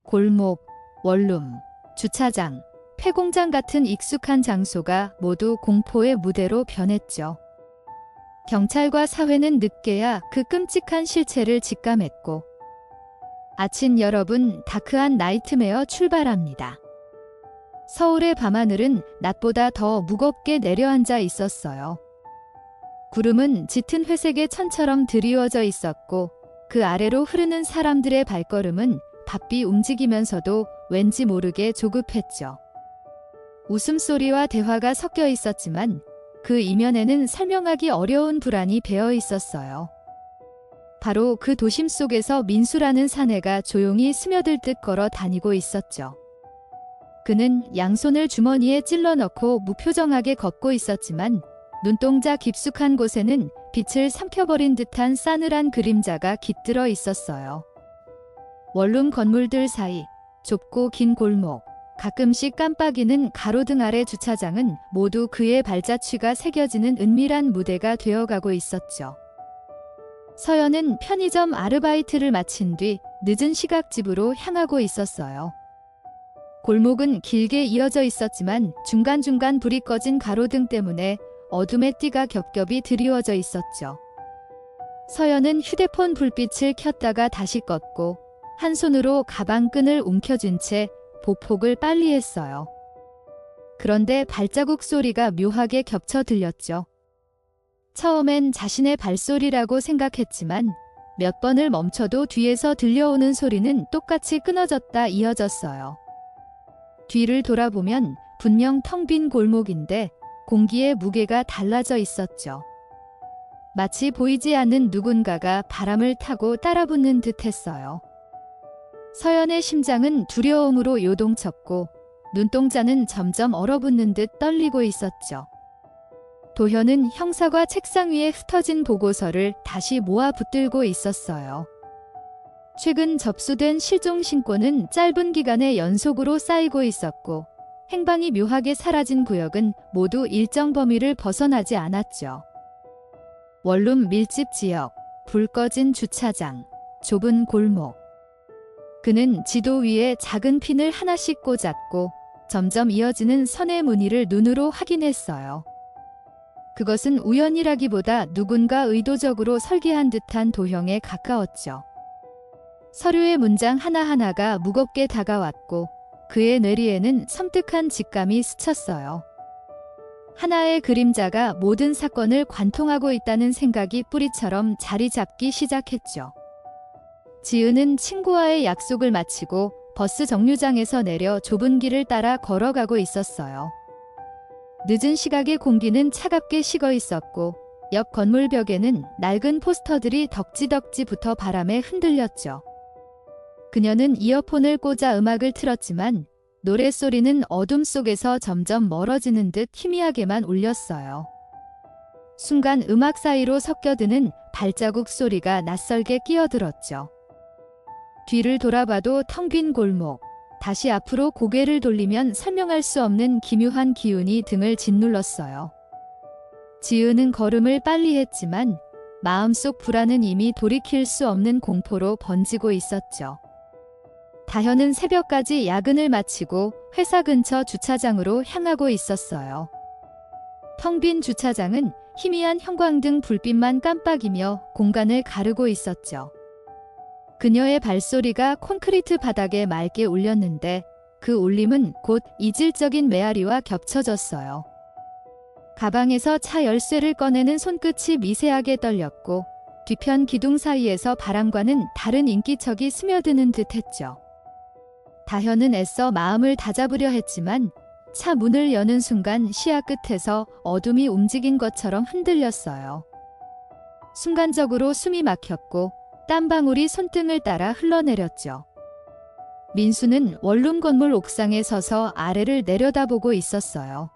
골목, 원룸, 주차장, 폐공장 같은 익숙한 장소가 모두 공포의 무대로 변했죠. 경찰과 사회는 늦게야 그 끔찍한 실체를 직감했고, 아침 여러분, 다크한 나이트메어 출발합니다. 서울의 밤하늘은 낮보다 더 무겁게 내려앉아 있었어요. 구름은 짙은 회색의 천처럼 드리워져 있었고, 그 아래로 흐르는 사람들의 발걸음은 바삐 움직이면서도 왠지 모르게 조급했죠. 웃음소리와 대화가 섞여 있었지만 그 이면에는 설명하기 어려운 불안이 배어 있었어요. 바로 그 도심 속에서 민수라는 사내가 조용히 스며들 듯 걸어 다니고 있었죠. 그는 양손을 주머니에 찔러 넣고 무표정하게 걷고 있었지만 눈동자 깊숙한 곳에는 빛을 삼켜버린 듯한 싸늘한 그림자가 깃들어 있었어요. 원룸 건물들 사이, 좁고 긴 골목, 가끔씩 깜빡이는 가로등 아래 주차장은 모두 그의 발자취가 새겨지는 은밀한 무대가 되어가고 있었죠. 서연은 편의점 아르바이트를 마친 뒤 늦은 시각 집으로 향하고 있었어요. 골목은 길게 이어져 있었지만 중간중간 불이 꺼진 가로등 때문에 어둠의 띠가 겹겹이 드리워져 있었죠. 서연은 휴대폰 불빛을 켰다가 다시 껐고 한 손으로 가방 끈을 움켜쥔 채 보폭을 빨리 했어요. 그런데 발자국 소리가 묘하게 겹쳐 들렸죠. 처음엔 자신의 발소리라고 생각했지만 몇 번을 멈춰도 뒤에서 들려오는 소리는 똑같이 끊어졌다 이어졌어요. 뒤를 돌아보면 분명 텅 빈 골목인데 공기의 무게가 달라져 있었죠. 마치 보이지 않는 누군가가 바람을 타고 따라붙는 듯 했어요. 서연의 심장은 두려움으로 요동쳤고 눈동자는 점점 얼어붙는 듯 떨리고 있었죠. 도현은 형사과 책상 위에 흩어진 보고서를 다시 모아 붙들고 있었어요. 최근 접수된 실종 신고는 짧은 기간의 연속으로 쌓이고 있었고 행방이 묘하게 사라진 구역은 모두 일정 범위를 벗어나지 않았죠. 원룸 밀집 지역, 불 꺼진 주차장, 좁은 골목. 그는 지도 위에 작은 핀을 하나씩 꽂았고 점점 이어지는 선의 무늬를 눈으로 확인했어요. 그것은 우연이라기보다 누군가 의도적으로 설계한 듯한 도형에 가까웠죠. 서류의 문장 하나하나가 무겁게 다가왔고 그의 뇌리에는 섬뜩한 직감이 스쳤어요. 하나의 그림자가 모든 사건을 관통하고 있다는 생각이 뿌리처럼 자리 잡기 시작했죠. 지은은 친구와의 약속을 마치고 버스 정류장에서 내려 좁은 길을 따라 걸어가고 있었어요. 늦은 시각의 공기는 차갑게 식어 있었고 옆 건물 벽에는 낡은 포스터들이 덕지덕지 붙어 바람에 흔들렸죠. 그녀는 이어폰을 꽂아 음악을 틀었지만 노랫소리는 어둠 속에서 점점 멀어지는 듯 희미하게만 울렸어요. 순간 음악 사이로 섞여드는 발자국 소리가 낯설게 끼어들었죠. 뒤를 돌아봐도 텅 빈 골목, 다시 앞으로 고개를 돌리면 설명할 수 없는 기묘한 기운이 등을 짓눌렀어요. 지은은 걸음을 빨리 했지만 마음속 불안은 이미 돌이킬 수 없는 공포로 번지고 있었죠. 다현은 새벽까지 야근을 마치고 회사 근처 주차장으로 향하고 있었어요. 텅 빈 주차장은 희미한 형광등 불빛만 깜빡이며 공간을 가르고 있었죠. 그녀의 발소리가 콘크리트 바닥에 맑게 울렸는데 그 울림은 곧 이질적인 메아리와 겹쳐졌어요. 가방에서 차 열쇠를 꺼내는 손끝이 미세하게 떨렸고 뒤편 기둥 사이에서 바람과는 다른 인기척이 스며드는 듯했죠. 다현은 애써 마음을 다잡으려 했지만 차 문을 여는 순간 시야 끝에서 어둠이 움직인 것처럼 흔들렸어요. 순간적으로 숨이 막혔고 땀방울이 손등을 따라 흘러내렸죠. 민수는 원룸 건물 옥상에 서서 아래를 내려다보고 있었어요.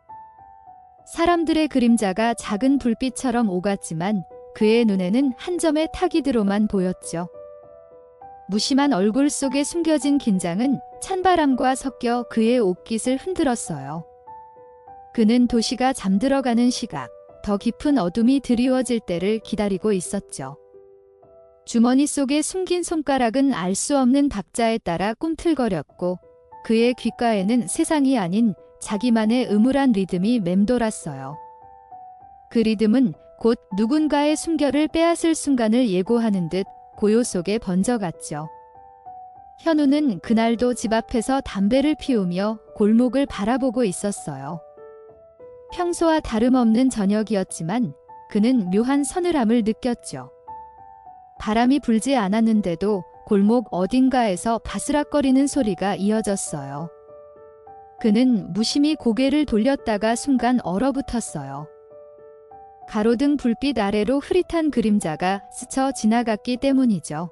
사람들의 그림자가 작은 불빛처럼 오갔지만 그의 눈에는 한 점의 타기드로만 보였죠. 무심한 얼굴 속에 숨겨진 긴장은 찬바람과 섞여 그의 옷깃을 흔들었어요. 그는 도시가 잠들어가는 시각, 더 깊은 어둠이 드리워질 때를 기다리고 있었죠. 주머니 속에 숨긴 손가락은 알 수 없는 박자에 따라 꿈틀거렸고 그의 귓가에는 세상이 아닌 자기만의 음울한 리듬이 맴돌았어요. 그 리듬은 곧 누군가의 숨결을 빼앗을 순간을 예고하는 듯 고요 속에 번져갔죠. 현우는 그날도 집 앞에서 담배를 피우며 골목을 바라보고 있었어요. 평소와 다름없는 저녁이었지만 그는 묘한 서늘함을 느꼈죠. 바람이 불지 않았는데도 골목 어딘가에서 바스락거리는 소리가 이어졌어요. 그는 무심히 고개를 돌렸다가 순간 얼어붙었어요. 가로등 불빛 아래로 흐릿한 그림자가 스쳐 지나갔기 때문이죠.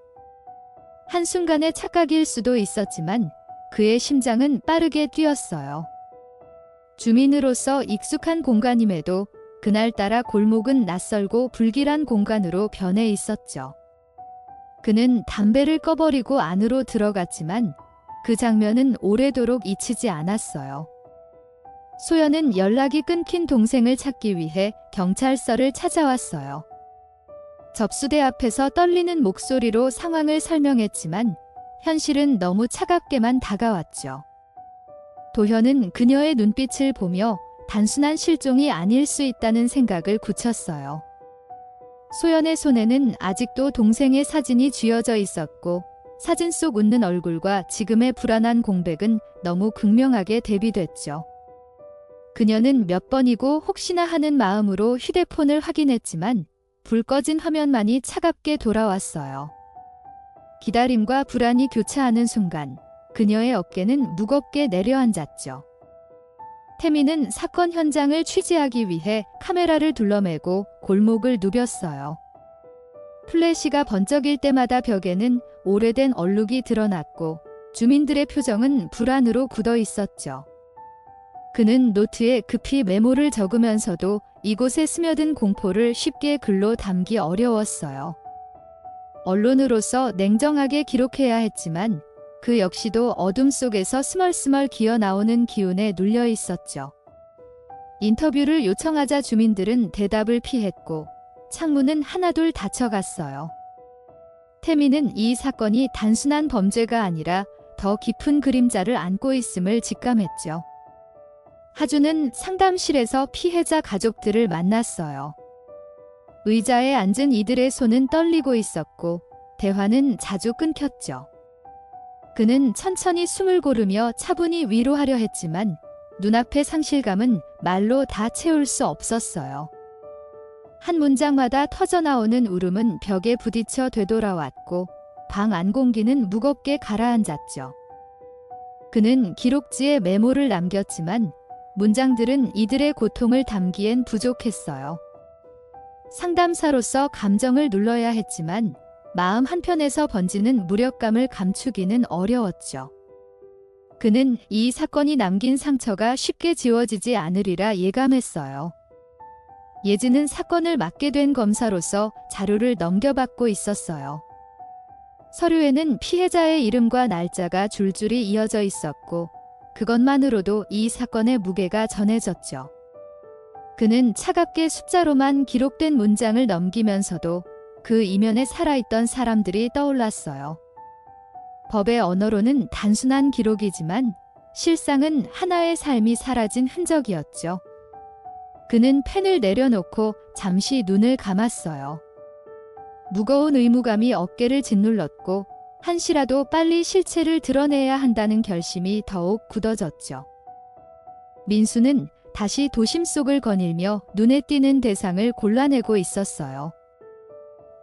한순간의 착각일 수도 있었지만 그의 심장은 빠르게 뛰었어요. 주민으로서 익숙한 공간임에도 그날따라 골목은 낯설고 불길한 공간으로 변해 있었죠. 그는 담배를 꺼버리고 안으로 들어갔지만 그 장면은 오래도록 잊히지 않았어요. 소연은 연락이 끊긴 동생을 찾기 위해 경찰서를 찾아왔어요. 접수대 앞에서 떨리는 목소리로 상황을 설명했지만 현실은 너무 차갑게만 다가왔죠. 도현은 그녀의 눈빛을 보며 단순한 실종이 아닐 수 있다는 생각을 굳혔어요. 소연의 손에는 아직도 동생의 사진이 쥐어져 있었고 사진 속 웃는 얼굴과 지금의 불안한 공백은 너무 극명하게 대비됐죠. 그녀는 몇 번이고 혹시나 하는 마음으로 휴대폰을 확인했지만 불 꺼진 화면만이 차갑게 돌아왔어요. 기다림과 불안이 교차하는 순간 그녀의 어깨는 무겁게 내려앉았죠. 태민은 사건 현장을 취재하기 위해 카메라를 둘러매고 골목을 누볐어요. 플래시가 번쩍일 때마다 벽에는 오래된 얼룩이 드러났고 주민들의 표정은 불안으로 굳어 있었죠. 그는 노트에 급히 메모를 적으면서도 이곳에 스며든 공포를 쉽게 글로 담기 어려웠어요. 언론으로서 냉정하게 기록해야 했지만 그 역시도 어둠 속에서 스멀스멀 기어나오는 기운에 눌려 있었죠. 인터뷰를 요청하자 주민들은 대답을 피했고 창문은 하나둘 닫혀갔어요. 태민은 이 사건이 단순한 범죄가 아니라 더 깊은 그림자를 안고 있음을 직감했죠. 하주는 상담실에서 피해자 가족들을 만났어요. 의자에 앉은 이들의 손은 떨리고 있었고 대화는 자주 끊겼죠. 그는 천천히 숨을 고르며 차분히 위로하려 했지만 눈앞의 상실감은 말로 다 채울 수 없었어요. 한 문장마다 터져나오는 울음은 벽에 부딪혀 되돌아왔고 방 안 공기는 무겁게 가라앉았죠. 그는 기록지에 메모를 남겼지만 문장들은 이들의 고통을 담기엔 부족했어요. 상담사로서 감정을 눌러야 했지만 마음 한편에서 번지는 무력감을 감추기는 어려웠죠. 그는 이 사건이 남긴 상처가 쉽게 지워지지 않으리라 예감했어요. 예지는 사건을 맡게 된 검사로서 자료를 넘겨받고 있었어요. 서류에는 피해자의 이름과 날짜가 줄줄이 이어져 있었고 그것만으로도 이 사건의 무게가 전해졌죠. 그는 차갑게 숫자로만 기록된 문장을 넘기면서도 그 이면에 살아있던 사람들이 떠올랐어요. 법의 언어로는 단순한 기록이지만 실상은 하나의 삶이 사라진 흔적이었죠. 그는 펜을 내려놓고 잠시 눈을 감았어요. 무거운 의무감이 어깨를 짓눌렀고 한시라도 빨리 실체를 드러내야 한다는 결심이 더욱 굳어졌죠. 민수는 다시 도심 속을 거닐며 눈에 띄는 대상을 골라내고 있었어요.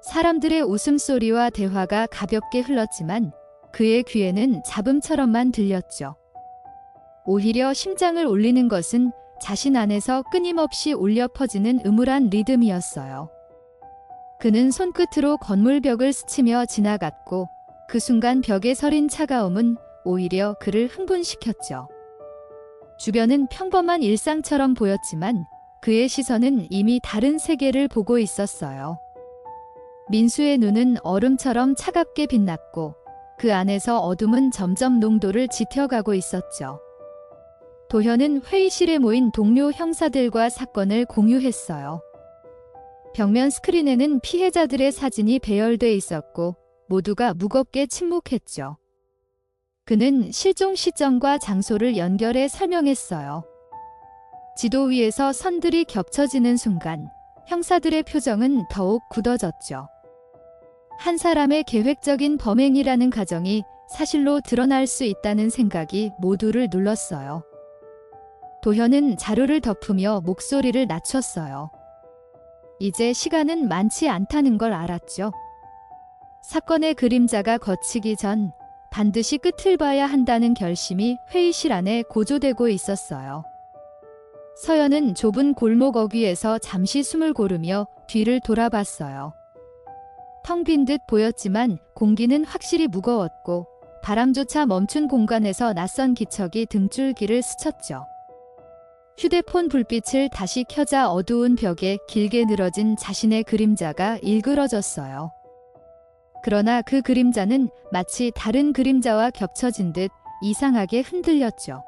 사람들의 웃음소리와 대화가 가볍게 흘렀지만 그의 귀에는 잡음처럼만 들렸죠. 오히려 심장을 울리는 것은 자신 안에서 끊임없이 울려 퍼지는 음울한 리듬이었어요. 그는 손끝으로 건물 벽을 스치며 지나갔고 그 순간 벽에 서린 차가움은 오히려 그를 흥분시켰죠. 주변은 평범한 일상처럼 보였지만 그의 시선은 이미 다른 세계를 보고 있었어요. 민수의 눈은 얼음처럼 차갑게 빛났고 그 안에서 어둠은 점점 농도를 짙어가고 있었죠. 도현은 회의실에 모인 동료 형사들과 사건을 공유했어요. 벽면 스크린에는 피해자들의 사진이 배열돼 있었고 모두가 무겁게 침묵했죠. 그는 실종 시점과 장소를 연결해 설명했어요. 지도 위에서 선들이 겹쳐지는 순간 형사들의 표정은 더욱 굳어졌죠. 한 사람의 계획적인 범행이라는 가정이 사실로 드러날 수 있다는 생각이 모두를 눌렀어요. 도현은 자료를 덮으며 목소리를 낮췄어요. 이제 시간은 많지 않다는 걸 알았죠. 사건의 그림자가 걷히기 전 반드시 끝을 봐야 한다는 결심이 회의실 안에 고조되고 있었어요. 서연은 좁은 골목 어귀에서 잠시 숨을 고르며 뒤를 돌아봤어요. 텅 빈 듯 보였지만 공기는 확실히 무거웠고 바람조차 멈춘 공간에서 낯선 기척이 등줄기를 스쳤죠. 휴대폰 불빛을 다시 켜자 어두운 벽에 길게 늘어진 자신의 그림자가 일그러졌어요. 그러나 그 그림자는 마치 다른 그림자와 겹쳐진 듯 이상하게 흔들렸죠.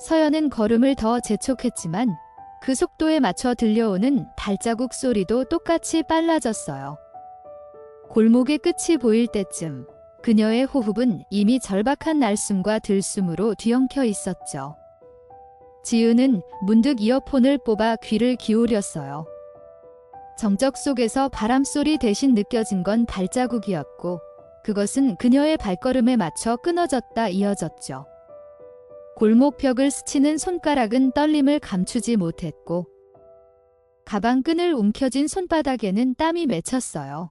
서연은 걸음을 더 재촉했지만 그 속도에 맞춰 들려오는 발자국 소리도 똑같이 빨라졌어요. 골목의 끝이 보일 때쯤 그녀의 호흡은 이미 절박한 날숨과 들숨으로 뒤엉켜 있었죠. 지은은 문득 이어폰을 뽑아 귀를 기울였어요. 정적 속에서 바람소리 대신 느껴진 건 발자국이었고 그것은 그녀의 발걸음에 맞춰 끊어졌다 이어졌죠. 골목벽을 스치는 손가락은 떨림을 감추지 못했고 가방끈을 움켜쥔 손바닥에는 땀이 맺혔어요.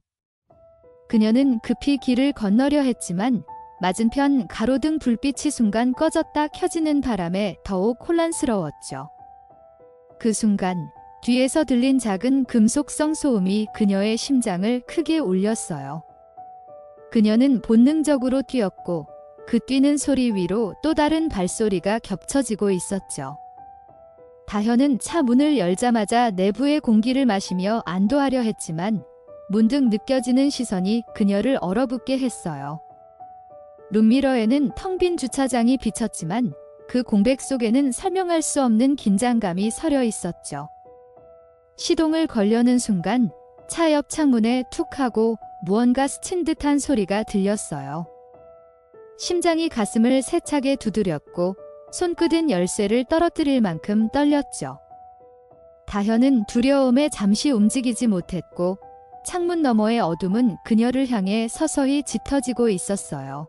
그녀는 급히 길을 건너려 했지만 맞은편 가로등 불빛이 순간 꺼졌다 켜지는 바람에 더욱 혼란스러웠죠. 그 순간 뒤에서 들린 작은 금속성 소음이 그녀의 심장을 크게 울렸어요. 그녀는 본능적으로 뛰었고 그 뛰는 소리 위로 또 다른 발소리가 겹쳐지고 있었죠. 다현은 차 문을 열자마자 내부의 공기를 마시며 안도하려 했지만 문득 느껴지는 시선이 그녀를 얼어붙게 했어요. 룸미러에는 텅 빈 주차장이 비쳤지만 그 공백 속에는 설명할 수 없는 긴장감이 서려 있었죠. 시동을 걸려는 순간 차 옆 창문에 툭 하고 무언가 스친 듯한 소리가 들렸어요. 심장이 가슴을 세차게 두드렸고 손끝은 열쇠를 떨어뜨릴 만큼 떨렸죠. 다현은 두려움에 잠시 움직이지 못했고 창문 너머의 어둠은 그녀를 향해 서서히 짙어지고 있었어요.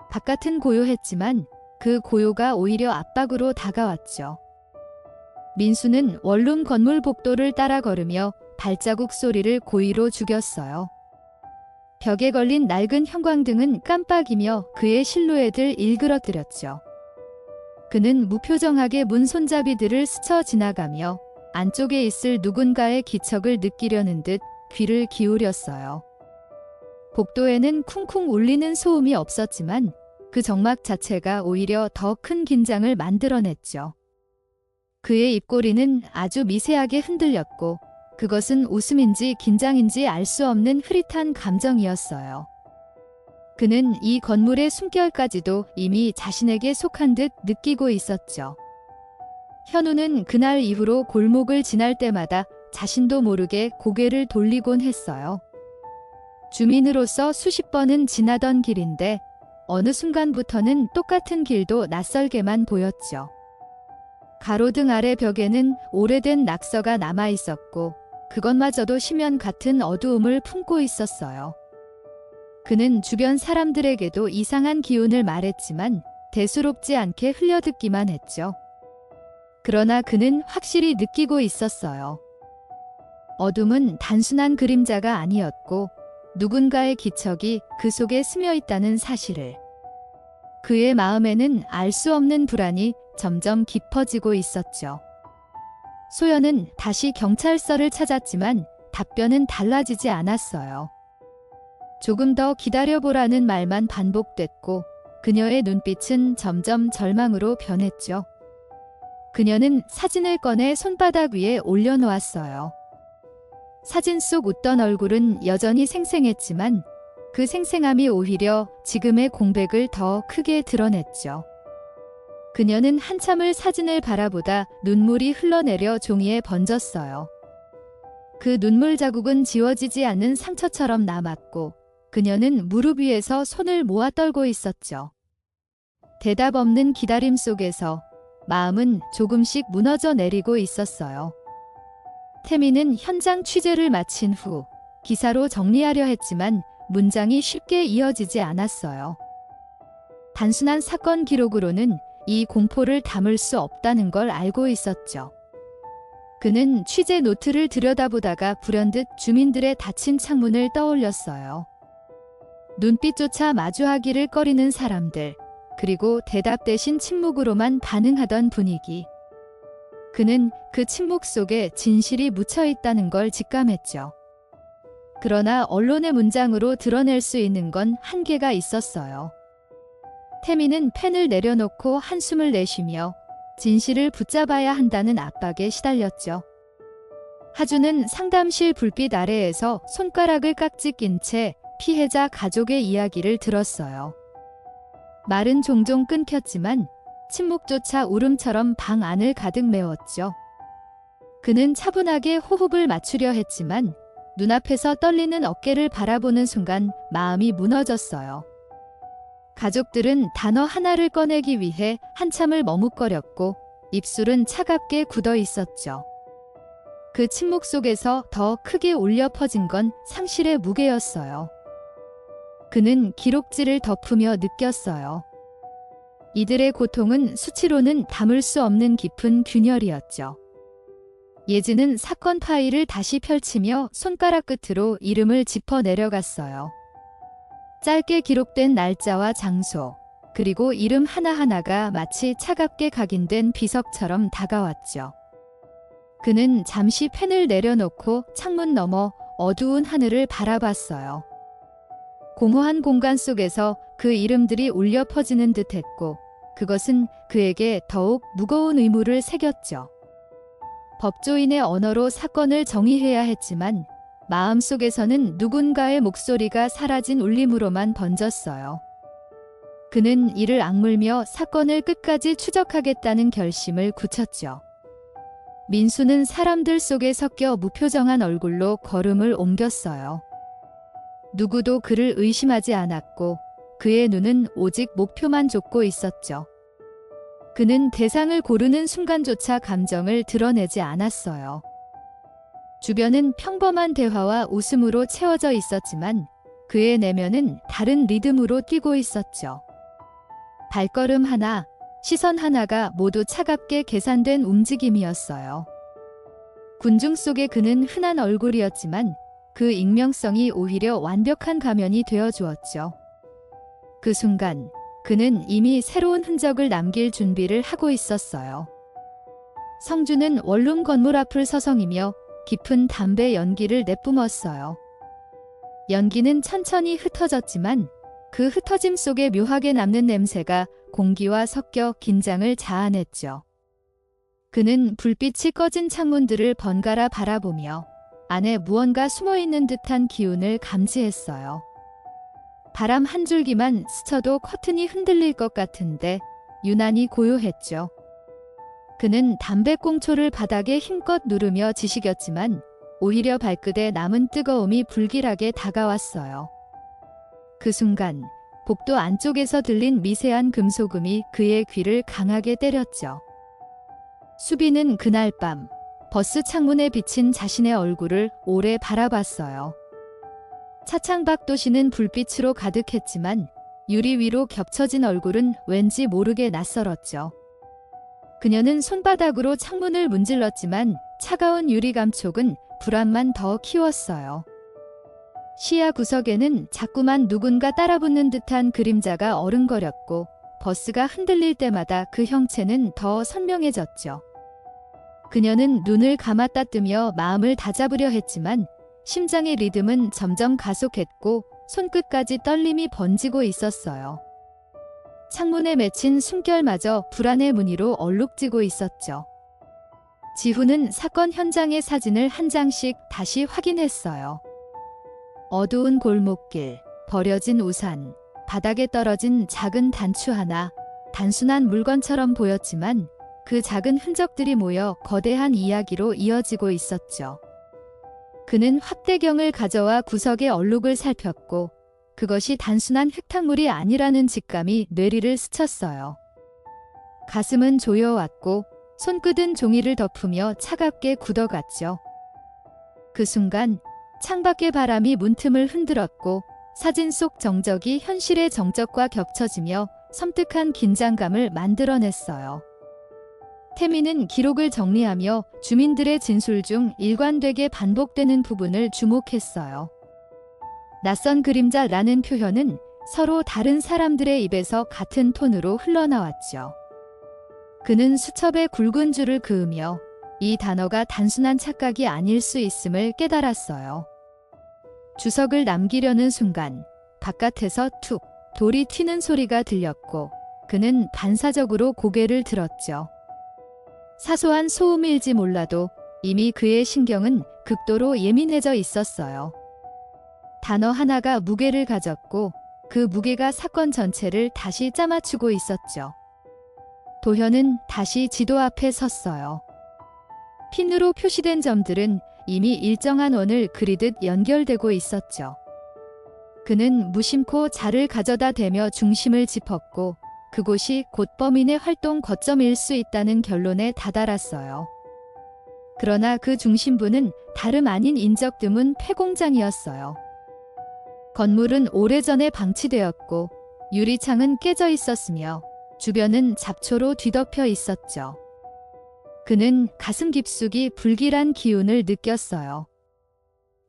바깥은 고요했지만 그 고요가 오히려 압박으로 다가왔죠. 민수는 원룸 건물 복도를 따라 걸으며 발자국 소리를 고의로 죽였어요. 벽에 걸린 낡은 형광등은 깜빡이며 그의 실루엣을 일그러뜨렸죠. 그는 무표정하게 문 손잡이들을 스쳐 지나가며 안쪽에 있을 누군가의 기척을 느끼려는 듯 귀를 기울였어요. 복도에는 쿵쿵 울리는 소음이 없었지만 그 정막 자체가 오히려 더 큰 긴장을 만들어냈죠. 그의 입꼬리는 아주 미세하게 흔들렸고 그것은 웃음인지 긴장인지 알 수 없는 흐릿한 감정이었어요. 그는 이 건물의 숨결까지도 이미 자신에게 속한 듯 느끼고 있었죠. 현우는 그날 이후로 골목을 지날 때마다 자신도 모르게 고개를 돌리곤 했어요. 주민으로서 수십 번은 지나던 길인데 어느 순간부터는 똑같은 길도 낯설게만 보였죠. 가로등 아래 벽에는 오래된 낙서가 남아 있었고 그것마저도 심연 같은 어두움을 품고 있었어요. 그는 주변 사람들에게도 이상한 기운을 말했지만 대수롭지 않게 흘려듣기만 했죠. 그러나 그는 확실히 느끼고 있었어요. 어둠은 단순한 그림자가 아니었고 누군가의 기척이 그 속에 스며 있다는 사실을. 그의 마음에는 알 수 없는 불안이 점점 깊어지고 있었죠. 소연은 다시 경찰서를 찾았지만 답변은 달라지지 않았어요. 조금 더 기다려보라는 말만 반복됐고 그녀의 눈빛은 점점 절망으로 변했죠. 그녀는 사진을 꺼내 손바닥 위에 올려놓았어요. 사진 속 웃던 얼굴은 여전히 생생했지만 그 생생함이 오히려 지금의 공백을 더 크게 드러냈죠. 그녀는 한참을 사진을 바라보다 눈물이 흘러내려 종이에 번졌어요. 그 눈물 자국은 지워지지 않는 상처처럼 남았고 그녀는 무릎 위에서 손을 모아 떨고 있었죠. 대답 없는 기다림 속에서 마음은 조금씩 무너져 내리고 있었어요. 태미는 현장 취재를 마친 후 기사로 정리하려 했지만 문장이 쉽게 이어지지 않았어요. 단순한 사건 기록으로는 이 공포를 담을 수 없다는 걸 알고 있었죠. 그는 취재 노트를 들여다보다가 불현듯 주민들의 닫힌 창문을 떠올렸어요. 눈빛조차 마주하기를 꺼리는 사람들, 그리고 대답 대신 침묵으로만 반응하던 분위기. 그는 그 침묵 속에 진실이 묻혀 있다는 걸 직감했죠. 그러나 언론의 문장으로 드러낼 수 있는 건 한계가 있었어요. 태미는 펜을 내려놓고 한숨을 내쉬며 진실을 붙잡아야 한다는 압박에 시달렸죠. 하주는 상담실 불빛 아래에서 손가락을 깍지 낀 채 피해자 가족의 이야기를 들었어요. 말은 종종 끊겼지만 침묵조차 울음처럼 방 안을 가득 메웠죠. 그는 차분하게 호흡을 맞추려 했지만 눈앞에서 떨리는 어깨를 바라보는 순간 마음이 무너졌어요. 가족들은 단어 하나를 꺼내기 위해 한참을 머뭇거렸고 입술은 차갑게 굳어 있었죠. 그 침묵 속에서 더 크게 울려 퍼진 건 상실의 무게였어요. 그는 기록지를 덮으며 느꼈어요. 이들의 고통은 수치로는 담을 수 없는 깊은 균열이었죠. 예지는 사건 파일을 다시 펼치며 손가락 끝으로 이름을 짚어 내려갔어요. 짧게 기록된 날짜와 장소, 그리고 이름 하나하나가 마치 차갑게 각인된 비석처럼 다가왔죠. 그는 잠시 펜을 내려놓고 창문 너머 어두운 하늘을 바라봤어요. 공허한 공간 속에서 그 이름들이 울려 퍼지는 듯했고 그것은 그에게 더욱 무거운 의무를 새겼죠. 법조인의 언어로 사건을 정의해야 했지만 마음속에서는 누군가의 목소리가 사라진 울림으로만 번졌어요. 그는 이를 악물며 사건을 끝까지 추적하겠다는 결심을 굳혔죠. 민수는 사람들 속에 섞여 무표정한 얼굴로 걸음을 옮겼어요. 누구도 그를 의심하지 않았고 그의 눈은 오직 목표만 좇고 있었죠. 그는 대상을 고르는 순간조차 감정을 드러내지 않았어요. 주변은 평범한 대화와 웃음으로 채워져 있었지만 그의 내면은 다른 리듬으로 뛰고 있었죠. 발걸음 하나, 시선 하나가 모두 차갑게 계산된 움직임이었어요. 군중 속의 그는 흔한 얼굴이었지만 그 익명성이 오히려 완벽한 가면이 되어 주었죠. 그 순간 그는 이미 새로운 흔적을 남길 준비를 하고 있었어요. 성주는 원룸 건물 앞을 서성이며 깊은 담배 연기를 내뿜었어요. 연기는 천천히 흩어졌지만 그 흩어짐 속에 묘하게 남는 냄새가 공기와 섞여 긴장을 자아냈죠. 그는 불빛이 꺼진 창문들을 번갈아 바라보며 안에 무언가 숨어있는 듯한 기운을 감지했어요. 바람 한 줄기만 스쳐도 커튼이 흔들릴 것 같은데 유난히 고요했죠. 그는 담배꽁초를 바닥에 힘껏 누르며 지식였지만 오히려 발끝에 남은 뜨거움이 불길하게 다가왔어요. 그 순간 복도 안쪽에서 들린 미세한 금소금이 그의 귀를 강하게 때렸죠. 수비는 그날 밤 버스 창문에 비친 자신의 얼굴을 오래 바라봤어요. 차창밖 도시는 불빛으로 가득했지만 유리 위로 겹쳐진 얼굴은 왠지 모르게 낯설었죠. 그녀는 손바닥으로 창문을 문질렀지만 차가운 유리 감촉은 불안만 더 키웠어요. 시야 구석에는 자꾸만 누군가 따라붙는 듯한 그림자가 어른거렸고 버스가 흔들릴 때마다 그 형체는 더 선명해졌죠. 그녀는 눈을 감았다 뜨며 마음을 다잡으려 했지만 심장의 리듬은 점점 가속했고 손끝까지 떨림이 번지고 있었어요. 창문에 맺힌 숨결마저 불안의 무늬로 얼룩지고 있었죠. 지후는 사건 현장의 사진을 한 장씩 다시 확인했어요. 어두운 골목길, 버려진 우산, 바닥에 떨어진 작은 단추 하나, 단순한 물건처럼 보였지만 그 작은 흔적들이 모여 거대한 이야기로 이어지고 있었죠. 그는 확대경을 가져와 구석의 얼룩을 살폈고 그것이 단순한 흙탕물이 아니라는 직감이 뇌리를 스쳤어요. 가슴은 조여왔고 손끝은 종이를 덮으며 차갑게 굳어갔죠. 그 순간 창밖의 바람이 문틈을 흔들었고 사진 속 정적이 현실의 정적과 겹쳐지며 섬뜩한 긴장감을 만들어냈어요. 태미는 기록을 정리하며 주민들의 진술 중 일관되게 반복되는 부분을 주목했어요. 낯선 그림자라는 표현은 서로 다른 사람들의 입에서 같은 톤으로 흘러나왔죠. 그는 수첩에 굵은 줄을 그으며 이 단어가 단순한 착각이 아닐 수 있음을 깨달았어요. 주석을 남기려는 순간 바깥에서 툭 돌이 튀는 소리가 들렸고 그는 반사적으로 고개를 들었죠. 사소한 소음일지 몰라도 이미 그의 신경은 극도로 예민해져 있었어요. 단어 하나가 무게를 가졌고 그 무게가 사건 전체를 다시 짜맞추고 있었죠. 도현은 다시 지도 앞에 섰어요. 핀으로 표시된 점들은 이미 일정한 원을 그리듯 연결되고 있었죠. 그는 무심코 자를 가져다 대며 중심을 짚었고 그곳이 곧 범인의 활동 거점일 수 있다는 결론에 다다랐어요. 그러나 그 중심부는 다름 아닌 인적 드문 폐공장이었어요. 건물은 오래전에 방치되었고 유리창은 깨져 있었으며 주변은 잡초로 뒤덮여 있었죠. 그는 가슴 깊숙이 불길한 기운을 느꼈어요.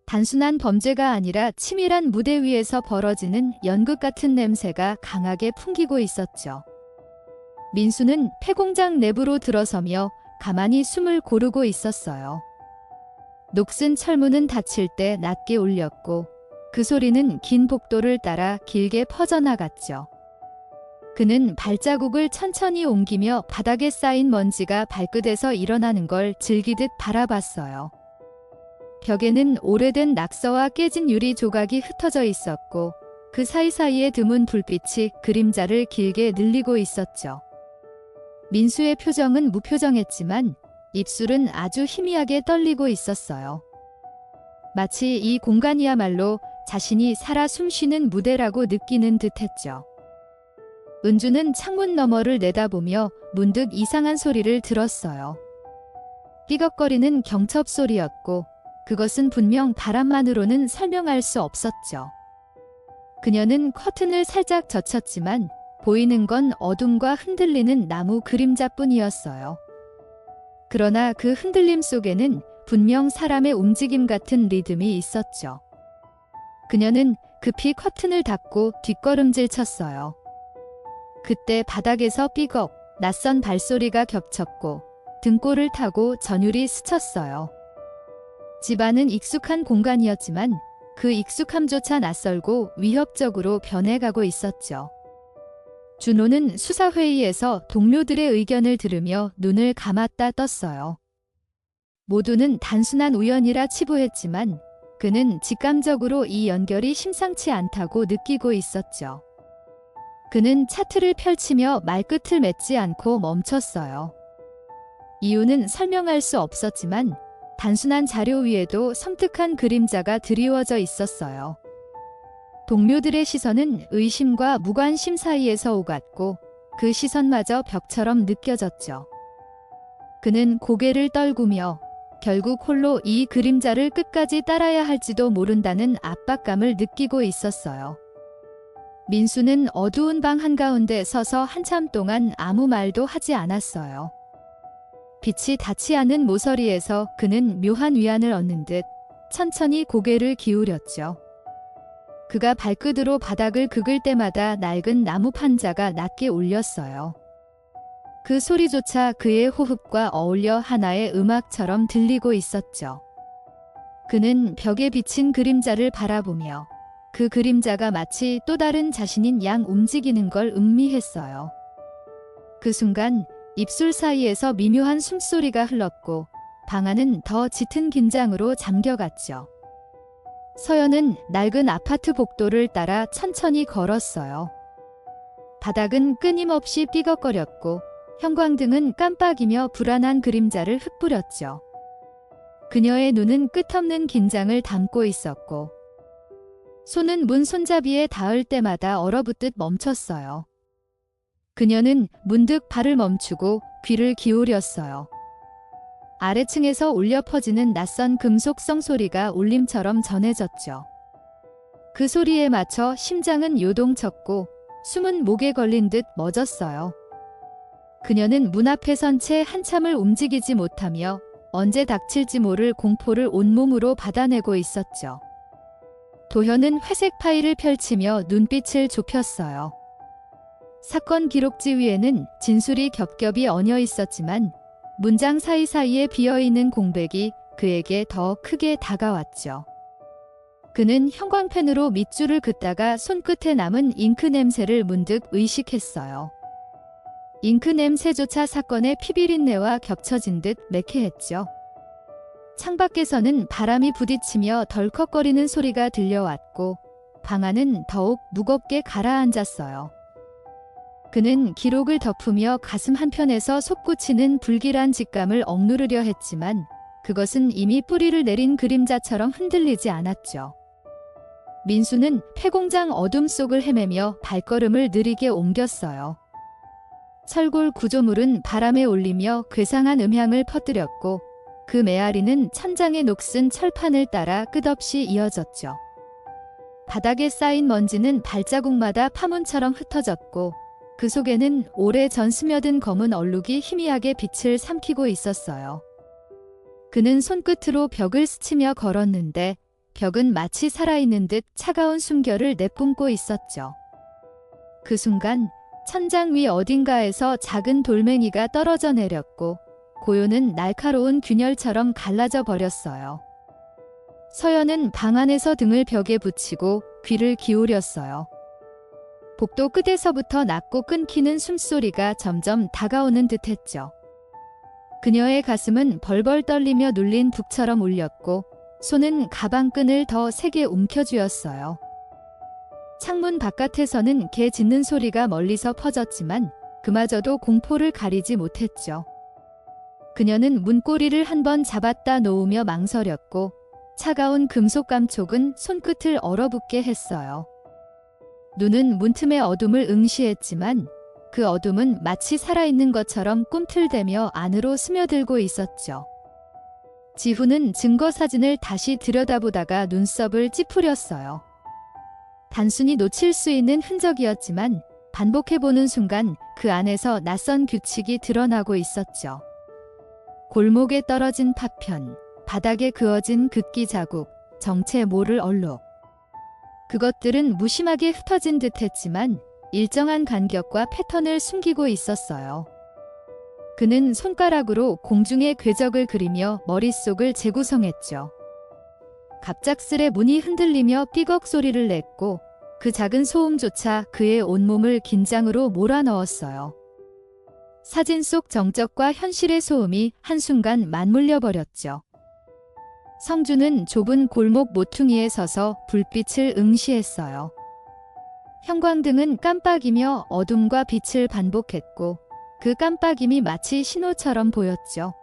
단순한 범죄가 아니라 치밀한 무대 위에서 벌어지는 연극 같은 냄새가 강하게 풍기고 있었죠. 민수는 폐공장 내부로 들어서며 가만히 숨을 고르고 있었어요. 녹슨 철문은 닫힐 때 낮게 울렸고 그 소리는 긴 복도를 따라 길게 퍼져나갔죠. 그는 발자국을 천천히 옮기며 바닥에 쌓인 먼지가 발끝에서 일어나는 걸 즐기듯 바라봤어요. 벽에는 오래된 낙서와 깨진 유리 조각이 흩어져 있었고 그 사이사이에 드문 불빛이 그림자를 길게 늘리고 있었죠. 민수의 표정은 무표정했지만 입술은 아주 희미하게 떨리고 있었어요. 마치 이 공간이야말로 자신이 살아 숨쉬는 무대라고 느끼는 듯했죠. 은주는 창문 너머를 내다보며 문득 이상한 소리를 들었어요. 삐걱거리는 경첩 소리였고 그것은 분명 바람만으로는 설명할 수 없었죠. 그녀는 커튼을 살짝 젖혔지만 보이는 건 어둠과 흔들리는 나무 그림자뿐이었어요. 그러나 그 흔들림 속에는 분명 사람의 움직임 같은 리듬이 있었죠. 그녀는 급히 커튼을 닫고 뒷걸음질 쳤어요. 그때 바닥에서 삐걱 낯선 발소리가 겹쳤고 등골을 타고 전율이 스쳤어요. 집안은 익숙한 공간이었지만 그 익숙함조차 낯설고 위협적으로 변해가고 있었죠. 준호는 수사회의에서 동료들의 의견을 들으며 눈을 감았다 떴어요. 모두는 단순한 우연이라 치부했지만 그는 직감적으로 이 연결이 심상치 않다고 느끼고 있었죠. 그는 차트를 펼치며 말끝을 맺지 않고 멈췄어요. 이유는 설명할 수 없었지만 단순한 자료 위에도 섬뜩한 그림자가 드리워져 있었어요. 동료들의 시선은 의심과 무관심 사이에서 오갔고 그 시선마저 벽처럼 느껴졌죠. 그는 고개를 떨구며 결국 홀로 이 그림자를 끝까지 따라야 할지도 모른다는 압박감을 느끼고 있었어요. 민수는 어두운 방 한가운데 서서 한참 동안 아무 말도 하지 않았어요. 빛이 닿지 않은 모서리에서 그는 묘한 위안을 얻는 듯 천천히 고개를 기울였죠. 그가 발끝으로 바닥을 긁을 때마다 낡은 나무 판자가 낮게 울렸어요. 그 소리조차 그의 호흡과 어울려 하나의 음악처럼 들리고 있었죠. 그는 벽에 비친 그림자를 바라보며 그 그림자가 마치 또 다른 자신인 양 움직이는 걸 음미했어요. 그 순간 입술 사이에서 미묘한 숨소리가 흘렀고 방 안은 더 짙은 긴장으로 잠겨갔죠. 서연은 낡은 아파트 복도를 따라 천천히 걸었어요. 바닥은 끊임없이 삐걱거렸고 형광등은 깜빡이며 불안한 그림자를 흩뿌렸죠. 그녀의 눈은 끝없는 긴장을 담고 있었고 손은 문 손잡이에 닿을 때마다 얼어붙듯 멈췄어요. 그녀는 문득 발을 멈추고 귀를 기울였어요. 아래층에서 울려 퍼지는 낯선 금속성 소리가 울림처럼 전해졌죠. 그 소리에 맞춰 심장은 요동쳤고 숨은 목에 걸린 듯 멎었어요. 그녀는 문 앞에 선 채 한참을 움직이지 못하며 언제 닥칠지 모를 공포를 온몸으로 받아내고 있었죠. 도현은 회색 파일을 펼치며 눈빛을 좁혔어요. 사건 기록지 위에는 진술이 겹겹이 얹어 있었지만 문장 사이사이에 비어있는 공백이 그에게 더 크게 다가왔죠. 그는 형광펜으로 밑줄을 긋다가 손끝에 남은 잉크 냄새를 문득 의식했어요. 잉크 냄새조차 사건의 피비린내와 겹쳐진 듯 매캐했죠. 창밖에서는 바람이 부딪히며 덜컥거리는 소리가 들려왔고 방 안은 더욱 무겁게 가라앉았어요. 그는 기록을 덮으며 가슴 한편에서 솟구치는 불길한 직감을 억누르려 했지만 그것은 이미 뿌리를 내린 그림자처럼 흔들리지 않았죠. 민수는 폐공장 어둠 속을 헤매며 발걸음을 느리게 옮겼어요. 철골 구조물은 바람에 울리며 괴상한 음향을 퍼뜨렸고 그 메아리는 천장의 녹슨 철판을 따라 끝없이 이어졌죠. 바닥에 쌓인 먼지는 발자국마다 파문처럼 흩어졌고 그 속에는 오래전 스며든 검은 얼룩이 희미하게 빛을 삼키고 있었어요. 그는 손끝으로 벽을 스치며 걸었는데 벽은 마치 살아있는 듯 차가운 숨결을 내뿜고 있었죠. 그 순간 천장 위 어딘가에서 작은 돌멩이가 떨어져 내렸고 고요는 날카로운 균열처럼 갈라져 버렸어요. 서연은 방 안에서 등을 벽에 붙이고 귀를 기울였어요. 복도 끝에서부터 낮고 끊기는 숨소리가 점점 다가오는 듯했죠. 그녀의 가슴은 벌벌 떨리며 눌린 북처럼 울렸고 손은 가방끈을 더 세게 움켜쥐었어요. 창문 바깥에서는 개 짖는 소리가 멀리서 퍼졌지만 그마저도 공포를 가리지 못했죠. 그녀는 문고리를 한번 잡았다 놓으며 망설였고 차가운 금속 감촉은 손끝을 얼어붙게 했어요. 눈은 문틈의 어둠을 응시했지만 그 어둠은 마치 살아있는 것처럼 꿈틀대며 안으로 스며들고 있었죠. 지후는 증거 사진을 다시 들여다보다가 눈썹을 찌푸렸어요. 단순히 놓칠 수 있는 흔적이었지만 반복해보는 순간 그 안에서 낯선 규칙이 드러나고 있었죠. 골목에 떨어진 파편, 바닥에 그어진 극기 자국, 정체 모를 얼룩. 그것들은 무심하게 흩어진 듯했지만 일정한 간격과 패턴을 숨기고 있었어요. 그는 손가락으로 공중의 궤적을 그리며 머릿속을 재구성했죠. 갑작스레 문이 흔들리며 삐걱 소리를 냈고 그 작은 소음조차 그의 온몸을 긴장으로 몰아넣었어요. 사진 속 정적과 현실의 소음이 한순간 맞물려 버렸죠. 성주는 좁은 골목 모퉁이에 서서 불빛을 응시했어요. 형광등은 깜빡이며 어둠과 빛을 반복했고 그 깜빡임이 마치 신호처럼 보였죠.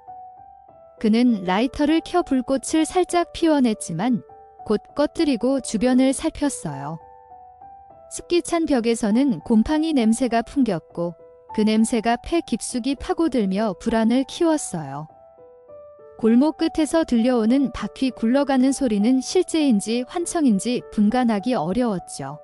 그는 라이터를 켜 불꽃을 살짝 피워냈지만 곧 꺼뜨리고 주변을 살폈어요. 습기 찬 벽에서는 곰팡이 냄새가 풍겼고 그 냄새가 폐 깊숙이 파고들며 불안을 키웠어요. 골목 끝에서 들려오는 바퀴 굴러가는 소리는 실제인지 환청인지 분간하기 어려웠죠.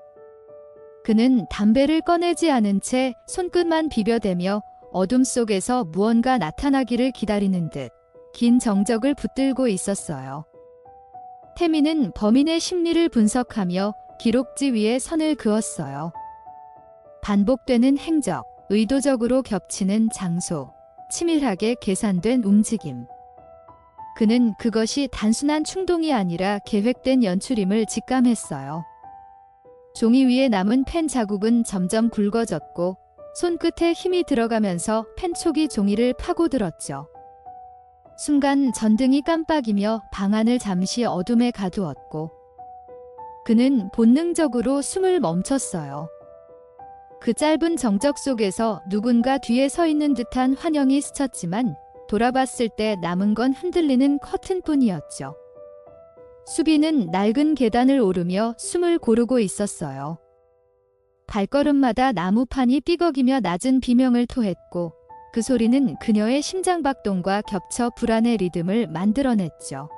그는 담배를 꺼내지 않은 채 손끝만 비벼대며 어둠 속에서 무언가 나타나기를 기다리는 듯 긴 정적을 붙들고 있었어요. 태민은 범인의 심리를 분석하며 기록지 위에 선을 그었어요. 반복되는 행적, 의도적으로 겹치는 장소, 치밀하게 계산된 움직임. 그는 그것이 단순한 충동이 아니라 계획된 연출임을 직감했어요. 종이 위에 남은 펜 자국은 점점 굵어졌고 손끝에 힘이 들어가면서 펜촉이 종이를 파고들었죠. 순간 전등이 깜빡이며 방 안을 잠시 어둠에 가두었고 그는 본능적으로 숨을 멈췄어요. 그 짧은 정적 속에서 누군가 뒤에 서 있는 듯한 환영이 스쳤지만 돌아봤을 때 남은 건 흔들리는 커튼뿐이었죠. 수비는 낡은 계단을 오르며 숨을 고르고 있었어요. 발걸음마다 나무판이 삐걱이며 낮은 비명을 토했고 그 소리는 그녀의 심장박동과 겹쳐 불안의 리듬을 만들어냈죠.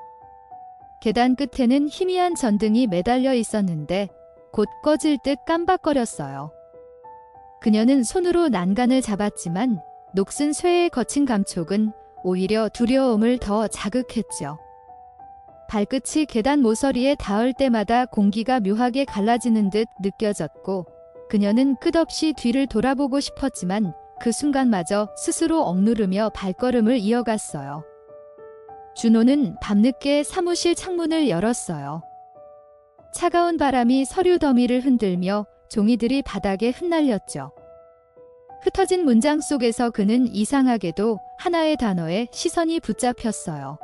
계단 끝에는 희미한 전등이 매달려 있었는데 곧 꺼질 듯 깜박거렸어요. 그녀는 손으로 난간을 잡았지만 녹슨 쇠의 거친 감촉은 오히려 두려움을 더 자극했죠. 발끝이 계단 모서리에 닿을 때마다 공기가 묘하게 갈라지는 듯 느껴졌고 그녀는 끝없이 뒤를 돌아보고 싶었지만 그 순간마저 스스로 억누르며 발걸음을 이어갔어요. 준호는 밤늦게 사무실 창문을 열었어요. 차가운 바람이 서류 더미를 흔들며 종이들이 바닥에 흩날렸죠. 흩어진 문장 속에서 그는 이상하게도 하나의 단어에 시선이 붙잡혔어요.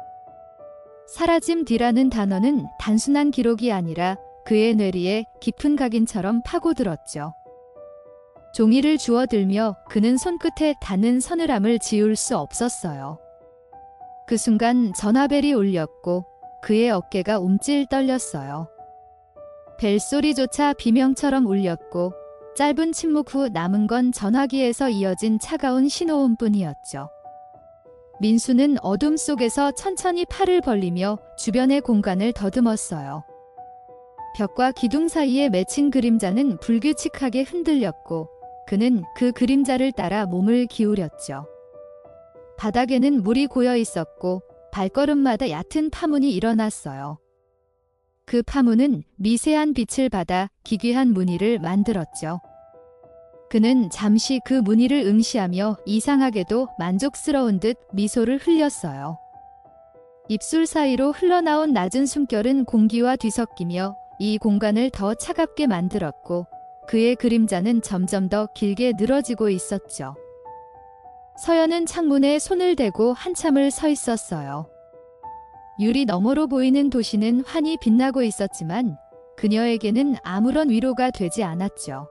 사라짐 뒤라는 단어는 단순한 기록이 아니라 그의 뇌리에 깊은 각인처럼 파고들었죠. 종이를 주워들며 그는 손끝에 닿는 서늘함을 지울 수 없었어요. 그 순간 전화벨이 울렸고 그의 어깨가 움찔 떨렸어요. 벨소리조차 비명처럼 울렸고 짧은 침묵 후 남은 건 전화기에서 이어진 차가운 신호음뿐이었죠. 민수는 어둠 속에서 천천히 팔을 벌리며 주변의 공간을 더듬었어요. 벽과 기둥 사이에 맺힌 그림자는 불규칙하게 흔들렸고 그는 그 그림자를 따라 몸을 기울였죠. 바닥에는 물이 고여 있었고 발걸음마다 얕은 파문이 일어났어요. 그 파문은 미세한 빛을 받아 기괴한 무늬를 만들었죠. 그는 잠시 그 무늬를 응시하며 이상하게도 만족스러운 듯 미소를 흘렸어요. 입술 사이로 흘러나온 낮은 숨결은 공기와 뒤섞이며 이 공간을 더 차갑게 만들었고 그의 그림자는 점점 더 길게 늘어지고 있었죠. 서연은 창문에 손을 대고 한참을 서 있었어요. 유리 너머로 보이는 도시는 환히 빛나고 있었지만 그녀에게는 아무런 위로가 되지 않았죠.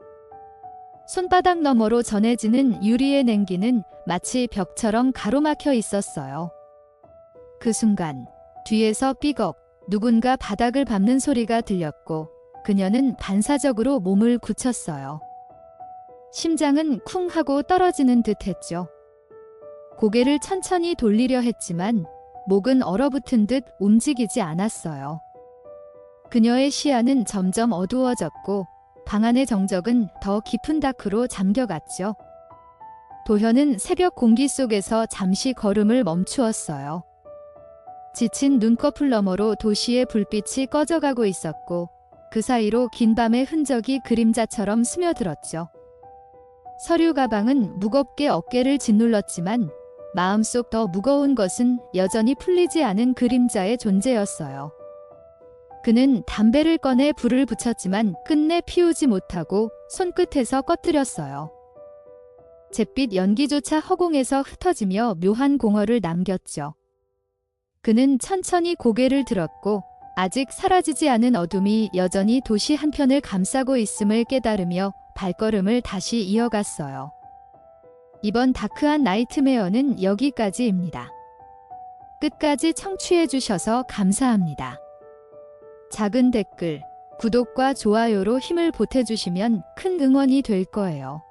손바닥 너머로 전해지는 유리의 냉기는 마치 벽처럼 가로막혀 있었어요. 그 순간 뒤에서 삐걱 누군가 바닥을 밟는 소리가 들렸고 그녀는 반사적으로 몸을 굳혔어요. 심장은 쿵 하고 떨어지는 듯 했죠. 고개를 천천히 돌리려 했지만 목은 얼어붙은 듯 움직이지 않았어요. 그녀의 시야는 점점 어두워졌고 방 안의 정적은 더 깊은 다크로 잠겨갔죠. 도현은 새벽 공기 속에서 잠시 걸음을 멈추었어요. 지친 눈꺼풀 너머로 도시의 불빛이 꺼져가고 있었고 그 사이로 긴 밤의 흔적이 그림자처럼 스며들었죠. 서류 가방은 무겁게 어깨를 짓눌렀지만 마음속 더 무거운 것은 여전히 풀리지 않은 그림자의 존재였어요. 그는 담배를 꺼내 불을 붙였지만 끝내 피우지 못하고 손끝에서 꺼뜨렸어요. 잿빛 연기조차 허공에서 흩어지며 묘한 공허를 남겼죠. 그는 천천히 고개를 들었고 아직 사라지지 않은 어둠이 여전히 도시 한편을 감싸고 있음을 깨달으며 발걸음을 다시 이어갔어요. 이번 다크한 나이트메어는 여기까지입니다. 끝까지 청취해주셔서 감사합니다. 작은 댓글, 구독과 좋아요로 힘을 보태주시면 큰 응원이 될 거예요.